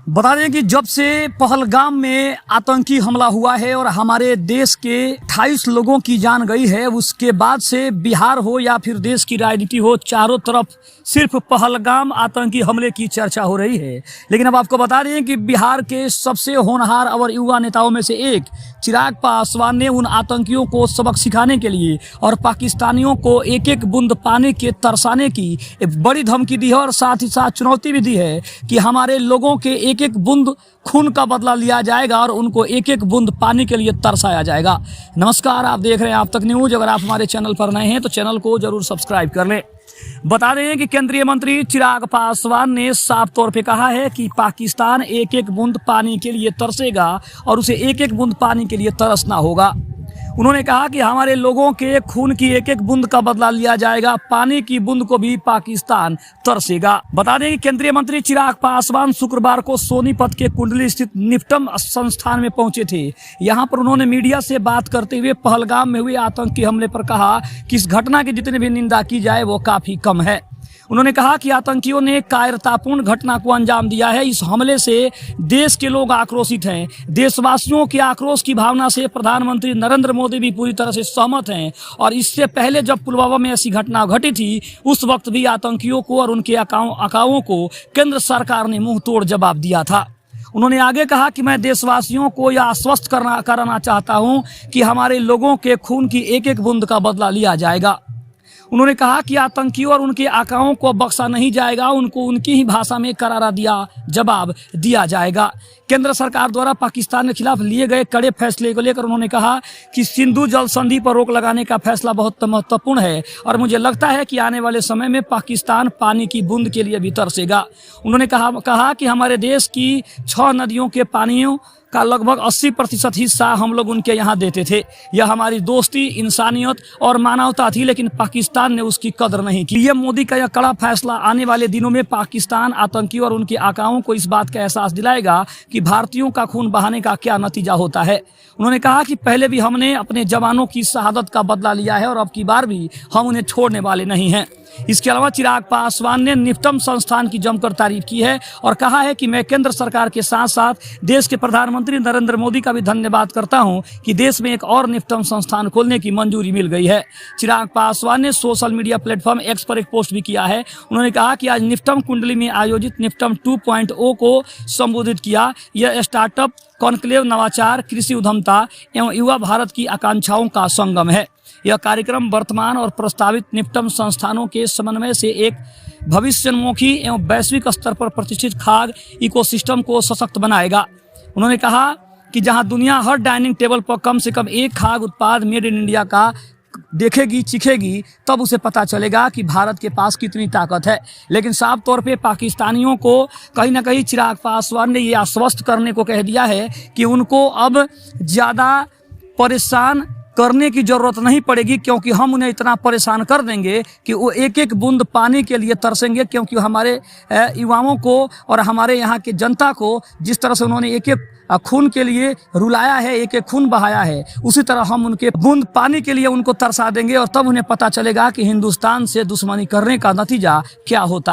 बता दें कि जब से पहलगाम में आतंकी हमला हुआ है और हमारे देश के 28 लोगों की जान गई है, उसके बाद से बिहार हो या फिर देश की राजनीति हो, चारों तरफ सिर्फ पहलगाम आतंकी हमले की चर्चा हो रही है। लेकिन अब आपको बता दें कि बिहार के सबसे होनहार और युवा नेताओं में से एक चिराग पासवान ने उन आतंकियों को सबक सिखाने के लिए और पाकिस्तानियों को एक एक बूंद पानी के तरसाने की एक बड़ी धमकी दी है और साथ ही साथ चुनौती भी दी है कि हमारे लोगों के एक एक बूंद खून का बदला लिया जाएगा और उनको एक एक बूंद पानी के लिए तरसाया जाएगा। नमस्कार, आप देख रहे हैं आप तक न्यूज। अगर आप हमारे चैनल पर नए हैं तो चैनल को जरूर सब्सक्राइब कर लें। बता दें कि केंद्रीय मंत्री चिराग पासवान ने साफ तौर पे कहा है कि पाकिस्तान एक एक बूंद पानी के लिए तरसेगा और उसे एक एक बूंद पानी के लिए तरसना होगा। उन्होंने कहा कि हमारे लोगों के खून की एक एक बूंद का बदला लिया जाएगा, पानी की बूंद को भी पाकिस्तान तरसेगा। बता दें कि केंद्रीय मंत्री चिराग पासवान शुक्रवार को सोनीपत के कुंडली स्थित निफ्टम संस्थान में पहुंचे थे। यहां पर उन्होंने मीडिया से बात करते हुए पहलगाम में हुए आतंकी हमले पर कहा कि इस घटना की जितनी भी निंदा की जाए वो काफी कम है। उन्होंने कहा कि आतंकियों ने कायरतापूर्ण घटना को अंजाम दिया है। इस हमले से देश के लोग आक्रोशित हैं। देशवासियों के आक्रोश की भावना से प्रधानमंत्री नरेंद्र मोदी भी पूरी तरह से सहमत हैं और इससे पहले जब पुलवामा में ऐसी घटना घटी थी उस वक्त भी आतंकियों को और उनके अकाओं को केंद्र सरकार ने मुंह तोड़ जवाब दिया था। उन्होंने आगे कहा कि मैं देशवासियों को यह आश्वस्त कराना चाहता हूं कि हमारे लोगों के खून की एक एक बूंद का बदला लिया जाएगा। उन्होंने कहा कि आतंकियों और उनके आकाओं को बख्शा नहीं जाएगा, उनको उनकी ही भाषा में करारा जवाब दिया जाएगा। केंद्र सरकार द्वारा पाकिस्तान के खिलाफ लिए गए कड़े फैसले को लेकर उन्होंने कहा कि सिंधु जल संधि पर रोक लगाने का फैसला बहुत महत्वपूर्ण है और मुझे लगता है कि आने वाले समय में पाकिस्तान पानी की बूंद के लिए भी तरसेगा। उन्होंने कहा कि हमारे देश की 6 नदियों के पानियों का लगभग 80% हिस्सा हम लोग उनके यहाँ देते थे। यह हमारी दोस्ती, इंसानियत और मानवता थी, लेकिन पाकिस्तान ने उसकी कदर नहीं की। पीएम मोदी का यह कड़ा फैसला आने वाले दिनों में पाकिस्तान, आतंकी और उनके आकाओं को इस बात का एहसास दिलाएगा कि भारतीयों का खून बहाने का क्या नतीजा होता है। उन्होंने कहा कि पहले भी हमने अपने जवानों की शहादत का बदला लिया है और अब की बार भी हम उन्हें छोड़ने वाले नहीं हैं। इसके अलावा चिराग पासवान ने निफ्टम संस्थान की जमकर तारीफ की है और कहा है कि मैं केंद्र सरकार के साथ साथ देश के प्रधानमंत्री नरेंद्र मोदी का भी धन्यवाद करता हूं कि देश में एक और निफ्टम संस्थान खोलने की मंजूरी मिल गई है। चिराग पासवान ने सोशल मीडिया प्लेटफॉर्म एक्स पर एक पोस्ट भी किया है। उन्होंने कहा कि आज निफ्टम कुंडली में आयोजित निफ्टम 2.0 को संबोधित किया। यह स्टार्टअप, कॉन्क्लेव, नवाचार, कृषि उद्यमता एवं युवा भारत की आकांक्षाओं का संगम है। यह कार्यक्रम वर्तमान और प्रस्तावित निफ्टम संस्थानों के समन्वय से एक भविष्योन्मुखी एवं वैश्विक स्तर पर प्रतिष्ठित खाद्य इकोसिस्टम को सशक्त बनाएगा। उन्होंने कहा कि जहां दुनिया हर डाइनिंग टेबल पर कम से कम एक खाद्य उत्पाद मेड इन इंडिया का देखेगी, चिखेगी, तब उसे पता चलेगा कि भारत के पास कितनी ताकत है। लेकिन साफ तौर पे पाकिस्तानियों को कहीं ना कहीं चिराग पासवान ने ये आश्वस्त करने को कह दिया है कि उनको अब ज़्यादा परेशान करने की जरूरत नहीं पड़ेगी, क्योंकि हम उन्हें इतना परेशान कर देंगे कि वो एक एक बूंद पानी के लिए तरसेंगे। क्योंकि हमारे युवाओं को और हमारे यहाँ की जनता को जिस तरह से उन्होंने एक एक खून के लिए रुलाया है, एक एक खून बहाया है, उसी तरह हम उनके बूंद पानी के लिए उनको तरसा देंगे और तब उन्हें पता चलेगा कि हिंदुस्तान से दुश्मनी करने का नतीजा क्या होता है।